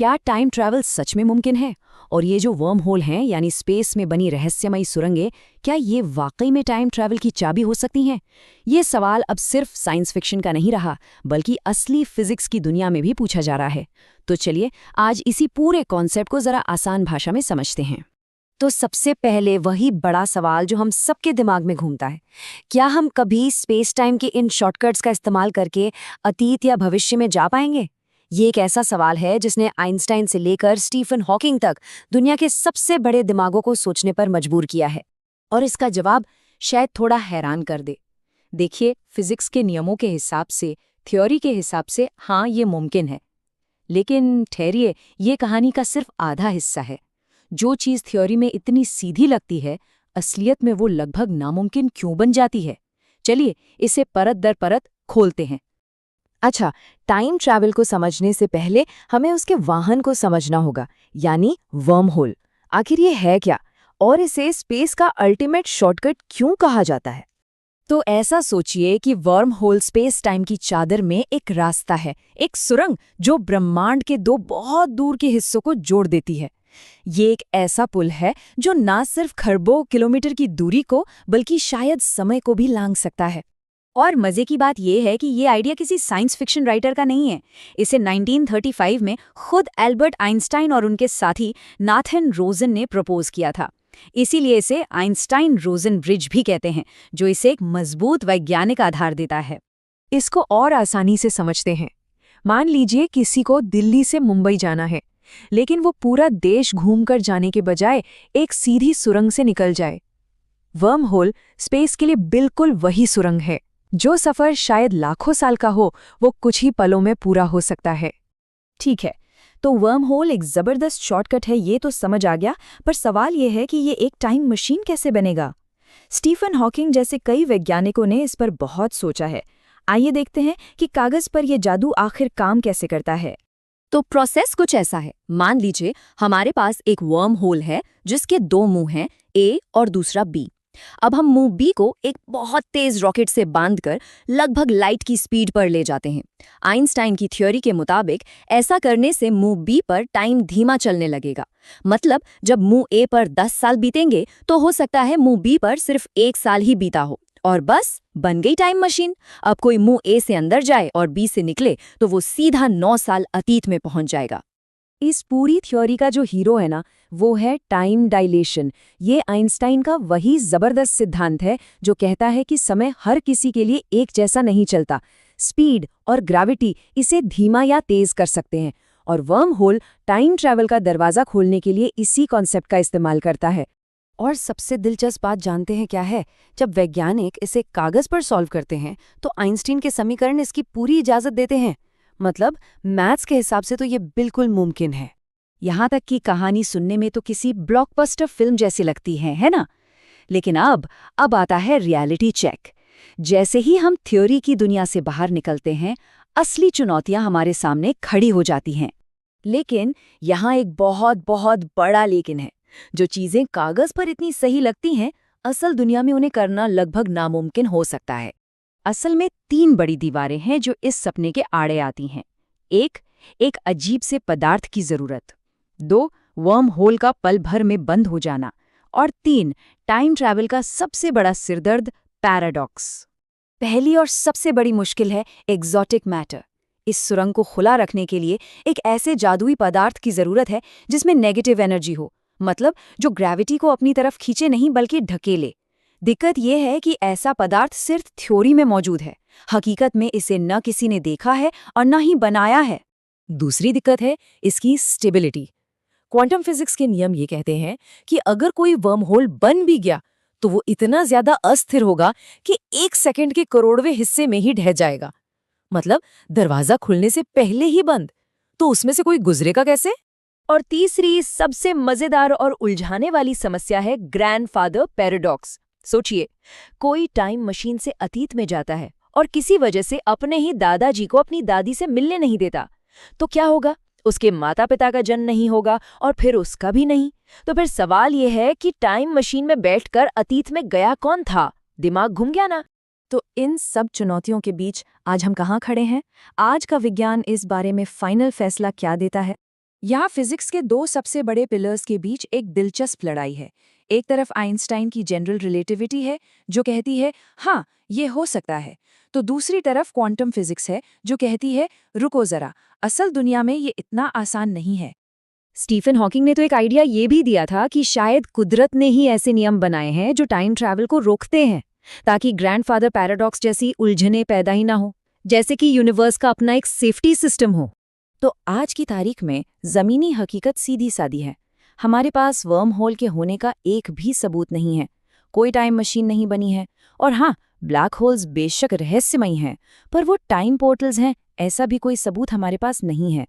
क्या time travel सच में मुमकिन है? और ये जो वर्म होल हैं यानी स्पेस में बनी रहस्यमयी सुरंगें, क्या ये वाकई में टाइम ट्रैवल की चाबी हो सकती हैं? ये सवाल अब सिर्फ साइंस फिक्शन का नहीं रहा, बल्कि असली फिजिक्स की दुनिया में भी पूछा जा रहा है। तो चलिए आज इसी पूरे कॉन्सेप्ट को जरा आसान भाषा में समझते हैं। तो सबसे पहले वही बड़ा सवाल जो हम सबके दिमाग में घूमता है, क्या हम कभी स्पेस टाइम के इन शॉर्टकट्स का इस्तेमाल करके अतीत या भविष्य में जा पाएंगे? ये एक ऐसा सवाल है जिसने आइंस्टाइन से लेकर स्टीफन हॉकिंग तक दुनिया के सबसे बड़े दिमागों को सोचने पर मजबूर किया है। और इसका जवाब शायद थोड़ा हैरान कर दे। देखिए, फिजिक्स के नियमों के हिसाब से, थ्योरी के हिसाब से हाँ ये मुमकिन है, लेकिन ठहरिए, ये कहानी का सिर्फ आधा हिस्सा है। जो चीज़ थ्योरी में इतनी सीधी लगती है, असलियत में वो लगभग नामुमकिन क्यों बन जाती है? चलिए इसे परत दर परत खोलते हैं। अच्छा, टाइम ट्रैवल को समझने से पहले हमें उसके वाहन को समझना होगा, यानी वर्म होल। आखिर ये है क्या, और इसे स्पेस का अल्टीमेट शॉर्टकट क्यों कहा जाता है? तो ऐसा सोचिए कि वर्म होल स्पेस टाइम की चादर में एक रास्ता है, एक सुरंग जो ब्रह्मांड के दो बहुत दूर के हिस्सों को जोड़ देती है। ये एक ऐसा पुल है जो ना सिर्फ खरबों किलोमीटर की दूरी को, बल्कि शायद समय को भी लांघ सकता है। और मजे की बात यह है कि ये आइडिया किसी साइंस फिक्शन राइटर का नहीं है। इसे 1935 में खुद एल्बर्ट आइंस्टाइन और उनके साथी नाथन रोजन ने प्रपोज किया था। इसीलिए इसे आइंस्टाइन-रोजन ब्रिज भी कहते हैं, जो इसे एक मजबूत वैज्ञानिक आधार देता है। इसको और आसानी से समझते हैं। मान लीजिए किसी को दिल्ली से मुंबई जाना है, लेकिन वो पूरा देश घूमकर जाने के बजाय एक सीधी सुरंग से निकल जाए। वर्म होल स्पेस के लिए बिल्कुल वही सुरंग है। जो सफर शायद लाखों साल का हो, वो कुछ ही पलों में पूरा हो सकता है। ठीक है, तो वर्म होल एक जबरदस्त शॉर्टकट है, ये तो समझ आ गया, पर सवाल ये है कि ये एक टाइम मशीन कैसे बनेगा? स्टीफन हॉकिंग जैसे कई वैज्ञानिकों ने इस पर बहुत सोचा है। आइए देखते हैं कि कागज पर यह जादू आखिर काम कैसे करता है। तो प्रोसेस कुछ ऐसा है। मान लीजिए हमारे पास एक वर्म होल है जिसके दो मुंह हैं, ए और दूसरा बी। अब हम मुंह बी को एक बहुत तेज रॉकेट से बांधकर लगभग लाइट की स्पीड पर ले जाते हैं। आइंस्टाइन की थ्योरी के मुताबिक ऐसा करने से मुंह बी पर टाइम धीमा चलने लगेगा। मतलब जब मुंह ए पर 10 साल बीतेंगे तो हो सकता है मुंह बी पर सिर्फ 1 साल ही बीता हो, और बस बन गई टाइम मशीन। अब कोई मुंह ए से अंदर जाए और बी से निकले तो वो सीधा 9 साल अतीत में पहुंच जाएगा। इस पूरी थ्योरी का जो हीरो है ना, वो है टाइम डायलेशन। ये आइंस्टाइन का वही जबरदस्त सिद्धांत है जो कहता है कि समय हर किसी के लिए एक जैसा नहीं चलता। स्पीड और ग्रेविटी इसे धीमा या तेज कर सकते हैं, और वर्म होल टाइम ट्रैवल का दरवाजा खोलने के लिए इसी कॉन्सेप्ट का इस्तेमाल करता है। और सबसे दिलचस्प बात जानते हैं क्या है? जब वैज्ञानिक इसे कागज पर सॉल्व करते हैं तो आइंस्टीन के समीकरण इसकी पूरी इजाजत देते हैं। मतलब मैथ्स के हिसाब से तो ये बिल्कुल मुमकिन है। यहाँ तक कि कहानी सुनने में तो किसी ब्लॉकबस्टर फिल्म जैसी लगती है ना? लेकिन अब आता है रियलिटी चेक। जैसे ही हम थ्योरी की दुनिया से बाहर निकलते हैं, असली चुनौतियां हमारे सामने खड़ी हो जाती हैं। लेकिन यहाँ एक बहुत बहुत बड़ा लेकिन है। जो चीजें कागज पर इतनी सही लगती हैं, असल दुनिया में उन्हें करना लगभग नामुमकिन हो सकता है। असल में 3 बड़ी दीवारें हैं जो इस सपने के आड़े आती हैं। एक अजीब से पदार्थ की जरूरत, 2 वर्म होल का पल भर में बंद हो जाना, और 3 टाइम ट्रैवल का सबसे बड़ा सिरदर्द, पैराडॉक्स। पहली और सबसे बड़ी मुश्किल है एग्जॉटिक मैटर। इस सुरंग को खुला रखने के लिए एक ऐसे जादुई पदार्थ की जरूरत है जिसमें नेगेटिव एनर्जी हो, मतलब जो ग्रेविटी को अपनी तरफ खींचे नहीं बल्कि ढकेले। दिक्कत यह है कि ऐसा पदार्थ सिर्फ थ्योरी में मौजूद है। हकीकत में इसे न किसी ने देखा है और न ही बनाया है। दूसरी दिक्कत है इसकी स्टेबिलिटी। क्वांटम फिजिक्स के नियम ये कहते हैं कि अगर कोई वर्म होल बन भी गया तो वो इतना ज्यादा अस्थिर होगा कि 1 सेकंड के करोड़वें हिस्से में ही ढह जाएगा। मतलब दरवाजा खुलने से पहले ही बंद। तो उसमें से कोई गुजरेगा कैसे? और तीसरी सबसे मजेदार और उलझाने वाली समस्या है ग्रैंडफादर पैराडॉक्स। सोचिए, कोई टाइम मशीन से अतीत में जाता है और किसी वजह से अपने ही दादाजी को अपनी दादी से मिलने नहीं देता। तो क्या होगा? उसके माता पिता का जन्म नहीं होगा और फिर उसका भी नहीं। तो फिर सवाल यह है कि टाइम मशीन में बैठकर अतीत में गया कौन था? दिमाग घूम गया ना? तो इन सब चुनौतियों के बीच आज हम कहाँ खड़े हैं? आज का विज्ञान इस बारे में फाइनल फैसला क्या देता है? यहाँ फिजिक्स के दो सबसे बड़े पिलर्स के बीच एक दिलचस्प लड़ाई है। एक तरफ आइंस्टाइन की जनरल रिलेटिविटी है जो कहती है हाँ ये हो सकता है, तो दूसरी तरफ क्वांटम फिजिक्स है जो कहती है रुको जरा, असल दुनिया में ये इतना आसान नहीं है। स्टीफन हॉकिंग ने तो एक आइडिया ये भी दिया था कि शायद कुदरत ने ही ऐसे नियम बनाए हैं जो टाइम ट्रैवल को रोकते हैं, ताकि ग्रैंडफादर पैराडॉक्स जैसी उलझनें पैदा ही ना हो, जैसे कि यूनिवर्स का अपना एक सेफ्टी सिस्टम हो। तो आज की तारीख में जमीनी हकीकत सीधी सादी है। हमारे पास वर्म होल के होने का एक भी सबूत नहीं है, कोई टाइम मशीन नहीं बनी है, और हाँ, ब्लैक होल्स बेशक रहस्यमयी हैं, पर वो टाइम पोर्टल्स हैं, ऐसा भी कोई सबूत हमारे पास नहीं है।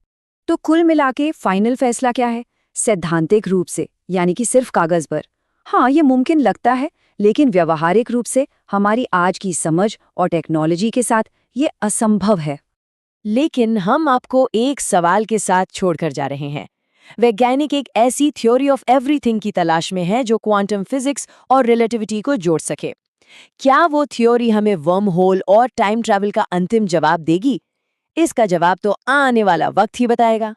तो कुल मिलाके फाइनल फैसला क्या है? सैद्धांतिक रूप से, यानी कि सिर्फ कागज पर, हाँ ये मुमकिन लगता है, लेकिन व्यावहारिक रूप से हमारी आज की समझ और टेक्नोलॉजी के साथ ये असंभव है। लेकिन हम आपको एक सवाल के साथ छोड़कर जा रहे हैं। वैज्ञानिक एक ऐसी थ्योरी ऑफ एवरीथिंग की तलाश में है जो क्वांटम फिजिक्स और रिलेटिविटी को जोड़ सके। क्या वो थ्योरी हमें वर्म होल और टाइम ट्रैवल का अंतिम जवाब देगी? इसका जवाब तो आने वाला वक्त ही बताएगा।